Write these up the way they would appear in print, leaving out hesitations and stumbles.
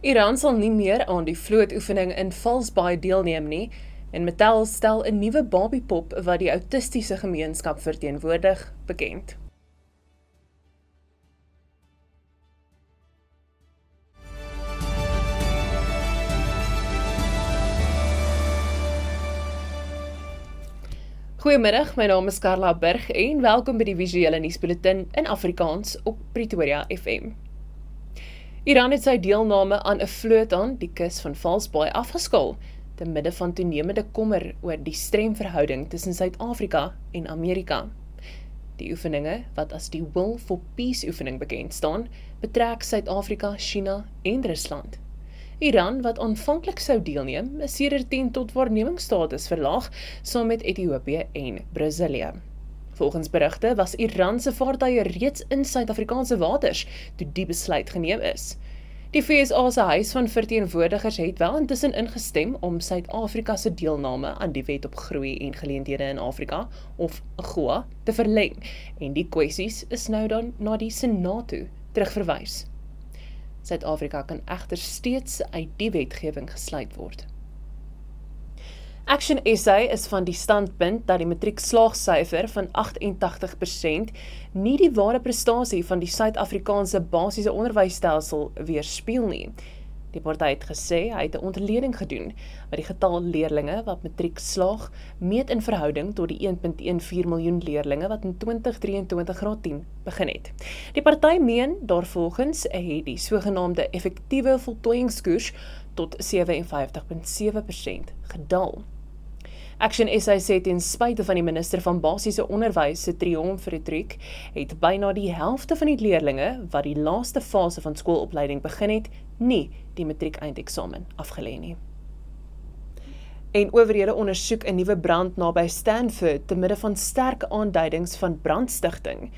Iran sal nie meer aan die vlootoefening in Valsbaai deelneem nie en Mattel stel 'n nuwe babiepop wat die autistiese gemeenskap verteenwoordig bekend. Goeiemiddag, my naam is Carla Burg en welkom by die visuele nuusbulletin in Afrikaans op Pretoria FM. Iran het sy deelname aan 'n vloot aan die kus van Valsbaai afgeskaal, te midde van toenemende kommer oor die strem verhouding tussen Suid-Afrika en Amerika. Die oefeninge, wat as die Will for Peace oefening bekend staan, betrek Suid-Afrika, China en Rusland. Iran, wat aanvanklik sou deelneem, is sedert 10 tot waarnemingsstatus verlaag, saam met Ethiopië en Brasilië. Volgens berigte was Iran se vaartuie reeds in Suid-Afrikaanse waters toe die besluit geneem is. Die FSA se Huis van Verteenwoordigers het wel intussen ingestem om Suid-Afrika se deelname aan die Wet op Groei en Geleenthede in Afrika, of AGOA, te verleng, en die kwessies is nou dan na die Senaat toe terugverwys. Suid-Afrika kan egter steeds uit die wetgewing gesluit word. Action SA is van die standpunt dat die matriekslaagsyfer van 88% nie die ware prestasie van die Suid-Afrikaanse basiese onderwysstelsel weerspieël nie. Die party het gesê hy het 'n ontleding gedoen wat die getal leerlinge wat matriek slaag meet in verhouding tot die 1,14 miljoen leerlinge wat in 2023 graad 10 begin het. Die party meen daarvolgens het die sogenaamde effektiewe voltooiingskoers tot 57,7% gedaal. Action SA sê ten spyte van die minister van basiese onderwys se triomfretriek het byna die helfte van die leerlinge wat die laaste fase van skoolopleiding begin het, nie die matriek eindeksamen afgelê nie. En owerhede ondersoek 'n nuwe brand naby Stanford te midde van sterk aanduidings van brandstigting.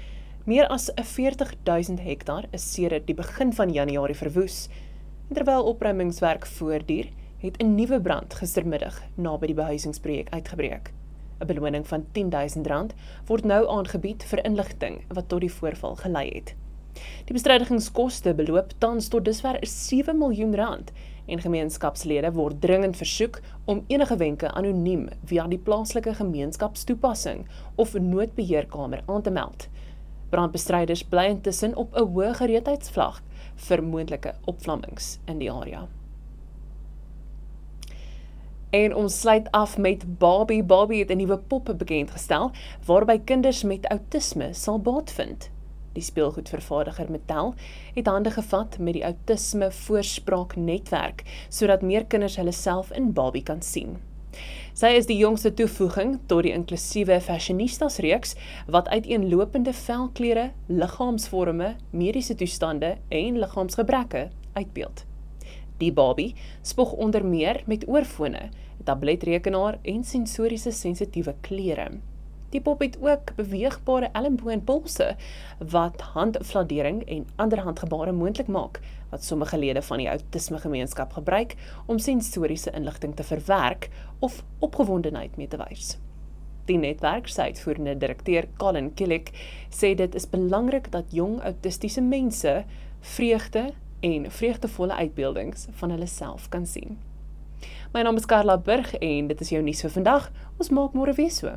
Meer as 40.000 hektaar is sedert die begin van Januarie verwoes. En terwyl opruimingswerk voortduur, het 'n nuwe brand gistermiddag naby die behuisingsprojek uitgebreek. 'n Beloning van R10.000 word nou aangebied vir inligting wat tot die voorval gelei het. Die bestrydigingskoste beloop tans tot dusver R7 miljoen en gemeenskapslede word dringend versoek om enige wenke anoniem via die plaaslike gemeenskapstoepassing of noodbeheerkamer aan te meld. Brandbestryders bly intussen op 'n hoë gereedheidsvlak vir moontlike opvlammings in die area. En ons sluit af met Barbie. Barbie het 'n nuwe pop bekendgestel, waarby kinders met outisme sal baat vind. Die speelgoedvervaardiger Mattel het hande gevat met die outisme voorspraaknetwerk, sodat meer kinders hulle self in Barbie kan sien. Sy is die jongste toevoeging tot die inklusiewe Fashionistas reeks, wat uiteenlopende velkleure, liggaamsvorme, mediese toestande en liggaamsgebreke uitbeeld. Die Barbie spog onder meer met oorfone, 'n tabletrekenaar en sensoriese sensitiewe klere. Die pop het ook beweegbare elmboonpolse wat handfladering en ander handgebare moontlik maak, wat sommige lede van die outisme gemeenskap gebruik om sensoriese inligting te verwerk of opgewondenheid mee te wys. Die netwerk se uitvoerende direkteur Colin Killick sê dit is belangrik dat jong autistiese mense vreugde en vreugdevolle uitbeeldings van hulle self kan sien. My naam is Carla Burg en dit is jou nuus vir vandag. Ons maak môre weer so.